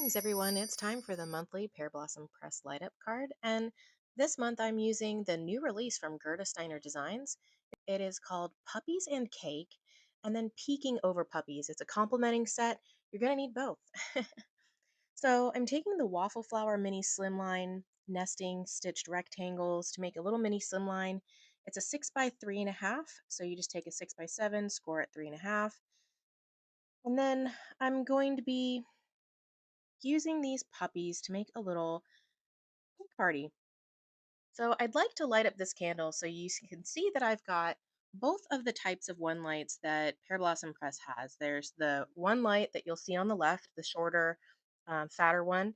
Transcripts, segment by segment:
Greetings, everyone. It's time for the monthly Pear Blossom Press Light Up card. And this month I'm using the new release from Gerda Steiner Designs. It is called Puppies and Cake and then Peeking Over Puppies. It's a complementing set. You're going to need both. So I'm taking the Waffle Flower Mini Slimline nesting stitched rectangles to make a little mini slimline. It's a 6 by 3.5. So you just take a 6 by 7, score at 3.5. And then I'm going to be using these puppies to make a little cake party. So I'd like to light up this candle so you can see that I've got both of the types of one lights that Pear Blossom Press has. There's the one light that you'll see on the left, the shorter, fatter one.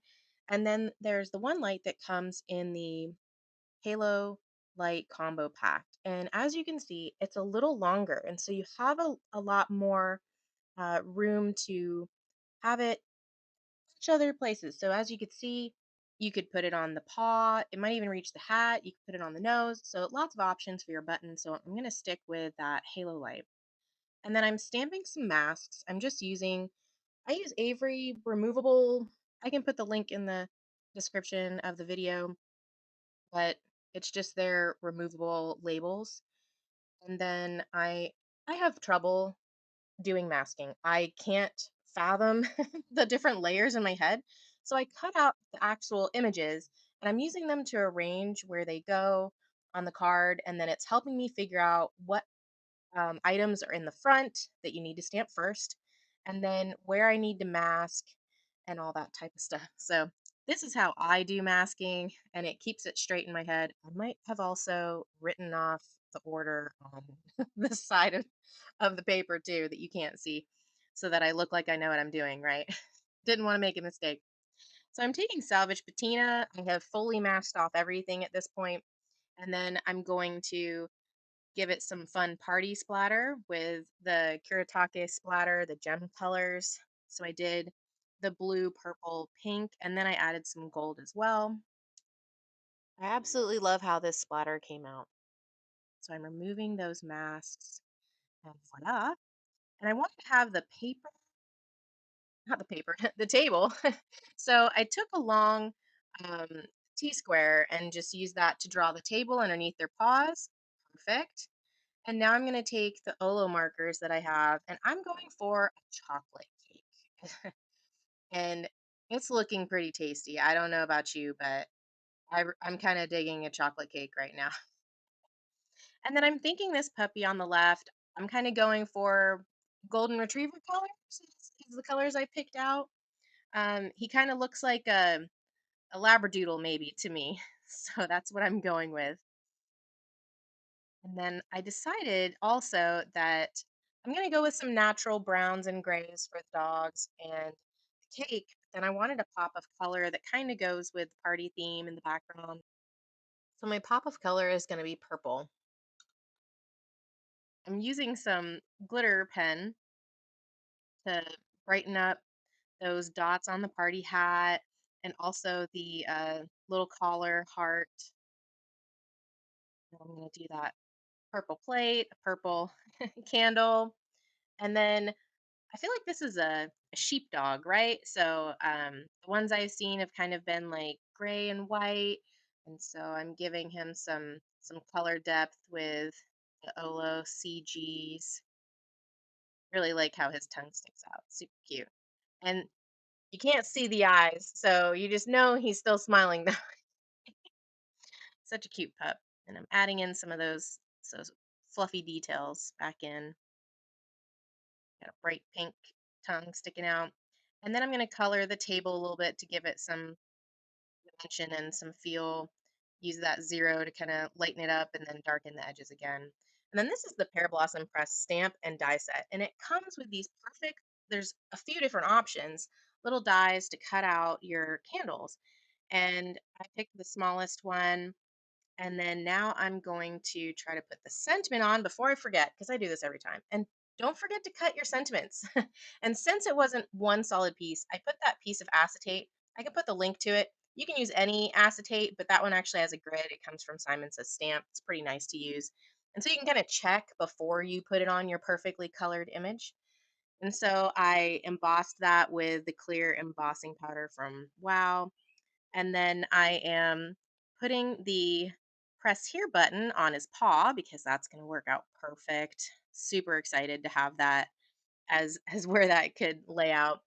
And then there's the one light that comes in the Halo light combo pack. And as you can see, it's a little longer. And so you have a lot more room to have it other places. So as you could see, you could put it on the paw. It might even reach the hat. You could put it on the nose. So lots of options for your button. So I'm going to stick with that halo light. And then I'm stamping some masks. I use Avery removable. I can put the link in the description of the video, but it's just their removable labels. And then I have trouble doing masking. I can't fathom the different layers in my head. So I cut out the actual images and I'm using them to arrange where they go on the card. And then it's helping me figure out what items are in the front that you need to stamp first, and then where I need to mask and all that type of stuff. So this is how I do masking, and it keeps it straight in my head. I might have also written off the order on the side of the paper too that you can't see so that I look like I know what I'm doing, right? Didn't want to make a mistake. So I'm taking salvage patina. I have fully masked off everything at this point, and then I'm going to give it some fun party splatter with the Kuretake splatter, the gem colors. So I did the blue, purple, pink, and then I added some gold as well. I absolutely love how this splatter came out. So I'm removing those masks and voila. And I wanted to have the paper, not the paper, the table. So I took a long um, T-square and just used that to draw the table underneath their paws. Perfect. And now I'm going to take the Olo markers that I have and I'm going for a chocolate cake. And it's looking pretty tasty. I don't know about you, but I'm kind of digging a chocolate cake right now. And then I'm thinking this puppy on the left, I'm kind of going for golden retriever colors is the colors I picked out. He kind of looks like a labradoodle maybe to me. So that's what I'm going with. And then I decided also that I'm going to go with some natural browns and grays for the dogs and the cake. Then I wanted a pop of color that kind of goes with the party theme in the background. So my pop of color is going to be purple. I'm using some glitter pen to brighten up those dots on the party hat and also the little collar heart. I'm going to do that purple plate, a purple candle, and then I feel like this is a sheepdog, right? So the ones I've seen have kind of been like gray and white, and so I'm giving him some color depth with the Olo CGs. Really like how his tongue sticks out. Super cute. And you can't see the eyes, so you just know he's still smiling though. Such a cute pup. And I'm adding in some of those fluffy details back in. Got a bright pink tongue sticking out. And then I'm going to color the table a little bit to give it some dimension and some feel. Use that zero to kind of lighten it up and then darken the edges again. And then this is the Pear Blossom Press stamp and die set. And it comes with these there's a few different options, little dies to cut out your candles. And I picked the smallest one, and then now I'm going to try to put the sentiment on before I forget, because I do this every time. And don't forget to cut your sentiments. And since it wasn't one solid piece, I put that piece of acetate. I can put the link to it. You can use any acetate, but that one actually has a grid. It comes from Simon Says Stamp. It's pretty nice to use. And so you can kind of check before you put it on your perfectly colored image. And so I embossed that with the clear embossing powder from Wow. And then I am putting the press here button on his paw because that's going to work out perfect. Super excited to have that as where that could lay out.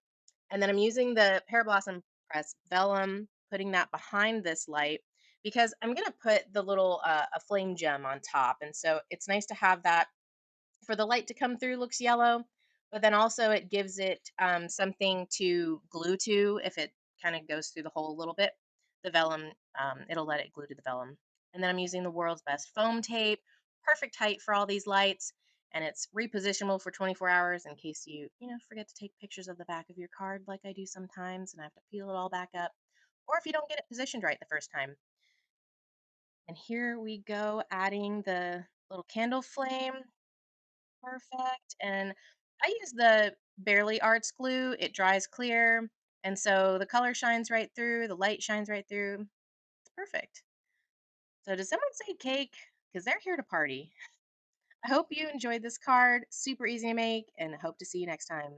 And then I'm using the Pear Blossom Press vellum, putting that behind this light because I'm going to put the little a flame gem on top. And so it's nice to have that for the light to come through looks yellow, but then also it gives it something to glue to if it kind of goes through the hole a little bit. The vellum, it'll let it glue to the vellum. And then I'm using the world's best foam tape, perfect height for all these lights, and it's repositionable for 24 hours in case you forget to take pictures of the back of your card like I do sometimes and I have to peel it all back up, or if you don't get it positioned right the first time. And here we go, adding the little candle flame. Perfect, and I use the Barely Arts glue, it dries clear, and so the color shines right through, the light shines right through. It's perfect. So does someone say cake? Because they're here to party. I hope you enjoyed this card, super easy to make, and hope to see you next time.